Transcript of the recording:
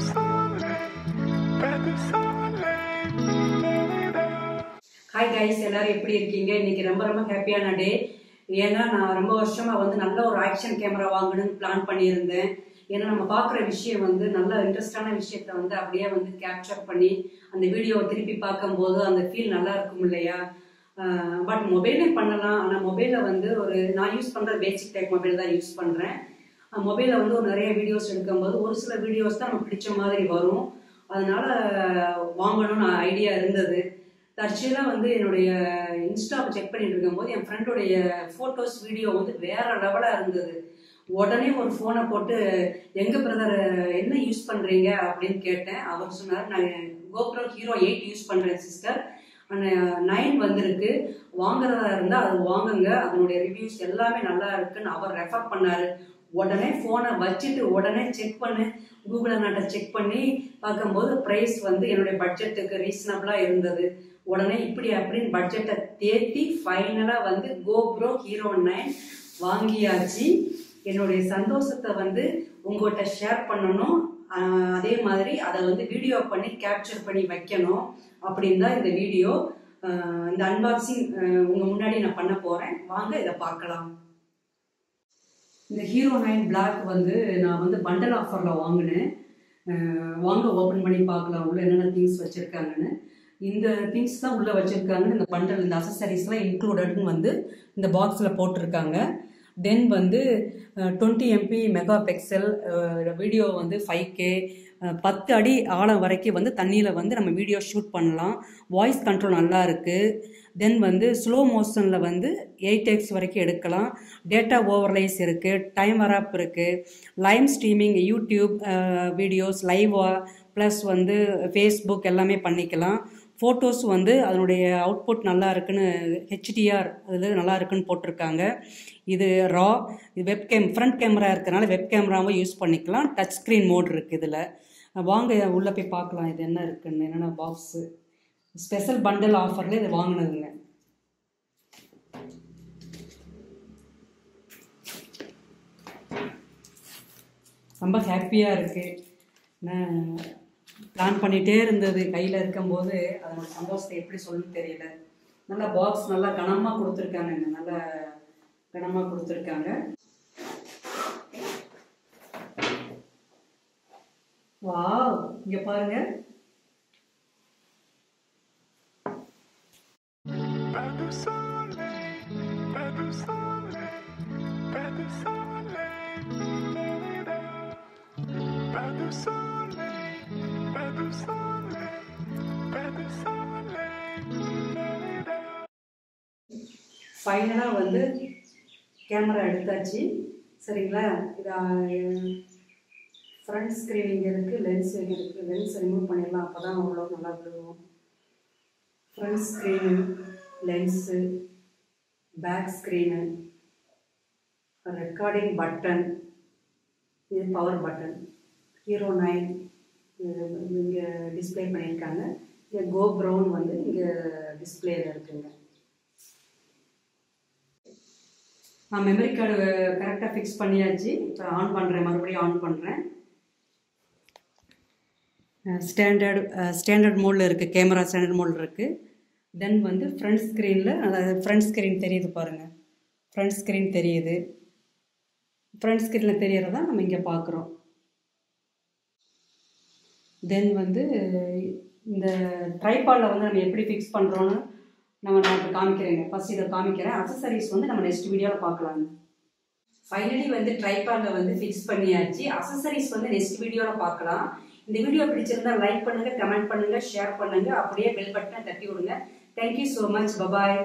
Hi guys, எல்லாரும் எப்படி இருக்கீங்க? இன்னைக்கு ரொம்ப ஹாப்பியான டே. ஏன்னா நான் ரொம்ப வருஷமா நல்ல ஒரு ஆக்ஷன் கேமரா வாங்கணும்னு பிளான் பண்ணியிருந்தேன். ஏன்னா நம்ம பார்க்குற விஷயம் நல்ல இன்ட்ரெஸ்டான விஷயத்த அப்படியே கேப்சர் பண்ணி அந்த வீடியோவை திருப்பி பார்க்கும்போது அந்த ஃபீல் நல்லா இருக்கும் இல்லையா? பட் மொபைலே பண்ணலாம். ஆனால் மொபைலில் ஒரு நான் யூஸ் பண்ணுற பேசிக் டைப் மொபைல் தான் யூஸ் பண்ணுறேன். மொபைலில் ஒரு நிறைய வீடியோஸ் எடுக்கும்போது ஒரு சில வீடியோஸ் தான் நமக்கு பிடிச்ச மாதிரி வரும். அதனால வாங்கணும்னு ஐடியா இருந்தது. தற்செயலாக என்னுடைய இன்ஸ்டாவை செக் பண்ணிட்டு இருக்கும்போது என் ஃப்ரெண்டோடைய ஃபோட்டோஸ் வீடியோ வேற லெவலாக இருந்தது. உடனே ஒரு ஃபோனை போட்டு எங்க பிரதர் என்ன யூஸ் பண்றீங்க அப்படின்னு கேட்டேன். அவர் சொன்னார், நான் GoPro Hero 8 யூஸ் பண்றேன் சிஸ்டர், 9 வந்திருக்கு, வாங்குறதா இருந்தா அது வாங்குங்க, அதனுடைய ரிவ்யூஸ் எல்லாமே நல்லா இருக்குன்னு அவர் ரெஃபர் பண்ணாரு. உடனே ஃபோனை வச்சுட்டு உடனே செக் பண்ணு, கூகுள் நாட்டை செக் பண்ணி பார்க்கும்போது ப்ரைஸ் என்னுடைய பட்ஜெட்டுக்கு ரீசனபிளாக இருந்தது. உடனே இப்படி அப்படின்னு பட்ஜெட்டை தேத்தி ஃபைனலாக GoPro Hero 9 வாங்கியாச்சு. என்னுடைய சந்தோஷத்தை உங்கள்கிட்ட ஷேர் பண்ணணும். அதே மாதிரி அதை வீடியோ பண்ணி கேப்சர் பண்ணி வைக்கணும் அப்படின்னு தான் இந்த வீடியோ. இந்த அன்பாக்சிங் உங்கள் முன்னாடி நான் பண்ண போகிறேன். வாங்க இதை பார்க்கலாம். இந்த Hero 9 Black நான் பண்டல் ஆஃபரில் வாங்கினேன். வாங்க ஓப்பன் பண்ணி பார்க்கலாம் உள்ள என்னென்ன திங்ஸ் வச்சுருக்காங்கன்னு. இந்த திங்ஸ் தான் உள்ளே வச்சுருக்காங்கன்னு இந்த பண்டல், இந்த அசசரிஸ்லாம் இன்க்ளூடட்னு இந்த பாக்ஸில் போட்டிருக்காங்க. தென் 20 MP mega pixel video 5K 10 அடி ஆழம் வரைக்கும் தண்ணியில் நம்ம வீடியோ ஷூட் பண்ணலாம். வாய்ஸ் கண்ட்ரோல் நல்லா இருக்குது. தென் ஸ்லோ மோஷனில் 8x வரைக்கும் எடுக்கலாம். டேட்டா ஓவர்லைஸ் இருக்குது, டைம் வரப் இருக்குது, லைவ் ஸ்ட்ரீமிங், யூடியூப் வீடியோஸ் லைவாக ப்ளஸ் ஃபேஸ்புக் எல்லாமே பண்ணிக்கலாம். ஃபோட்டோஸ் அதனுடைய அவுட்புட் நல்லா இருக்குன்னு HDR அதில் நல்லா இருக்குன்னு போட்டிருக்காங்க. இது ரா, இது வெப்கேம், ஃப்ரண்ட் கேமரா இருக்கிறனால வெப் கேமராவும் யூஸ் பண்ணிக்கலாம். டச் ஸ்க்ரீன் மோட் இருக்குது இதில். வாங்க உள்ளே போய் பார்க்கலாம் இது என்ன இருக்குன்னு, என்னென்ன பாக்ஸு. ஸ்பெஷல் பண்டல் ஆஃபரில் இது வாங்கினதுங்க. ரொம்ப ஹாப்பியாக இருக்குது. நான் பிளான் பண்ணிகிட்டே இருந்தது, கையில் இருக்கும்போது அதோட சந்தோஷத்தை எப்படி சொல்லணும்னு தெரியல. நல்லா பாக்ஸ் நல்லா கனமாக கொடுத்துருக்காங்க, நல்லா கனமாக கொடுத்துருக்காங்க. வாவ், இங்கே பாருங்க. ஃபைனலாக கேமரா எடுத்தாச்சு. சரிங்களா? இது ஃப்ரண்ட் ஸ்க்ரீன் இங்கே இருக்குது, லென்ஸ் இங்கே இருக்குது. லென்ஸ் ரிமூவ் பண்ணிடலாம், அப்போ தான் அவ்வளோ நல்லா விழுவும். Front screen, lens, back screen, recording button, இது பவர் பட்டன். Hero 9 இங்கே டிஸ்பிளே பண்ணியிருக்காங்க. இங்கே GoProன்னு இங்கே டிஸ்பிளேயில் இருக்குங்க. நான் மெமரி கார்டு கரெக்டாக ஃபிக்ஸ் பண்ணியாச்சு. இப்போ ஆன் பண்ணுறேன், மறுபடியும் ஆன் பண்ணுறேன். ஸ்டாண்டர்ட் மோடில் இருக்குது, கேமரா ஸ்டாண்டர்ட் மோடில் இருக்குது. தென் ஃப்ரண்ட் ஸ்க்ரீனில், அதாவது ஃப்ரண்ட் ஸ்க்ரீன் தெரியுது பாருங்கள், ஃப்ரண்ட் ஸ்க்ரீன் தெரியுது. ஃப்ரண்ட் ஸ்க்ரீனில் தெரியறதான் நம்ம இங்கே பார்க்குறோம். தென் இந்த ட்ரைபாடில் நம்ம எப்படி ஃபிக்ஸ் பண்ணுறோன்னு நான் இப்போ காமிக்கிறேங்க. ஃபஸ்ட் இதை காமிக்கிறேன். அசசரிஸ் நம்ம நெக்ஸ்ட் வீடியோவில் பார்க்கலாங்க. ஃபைனலி ட்ரைபாடில் ஃபிக்ஸ் பண்ணியாச்சு. அசசரிஸ் நெக்ஸ்ட் வீடியோவில் பார்க்கலாம். இந்த வீடியோ பிடிச்சிருந்தா லைக் பண்ணுங்கள், கமெண்ட் பண்ணுங்கள், ஷேர் பண்ணுங்கள், அப்படியே பெல் பட்டனை தட்டி விடுங்க. Thank you so much. பபாய்.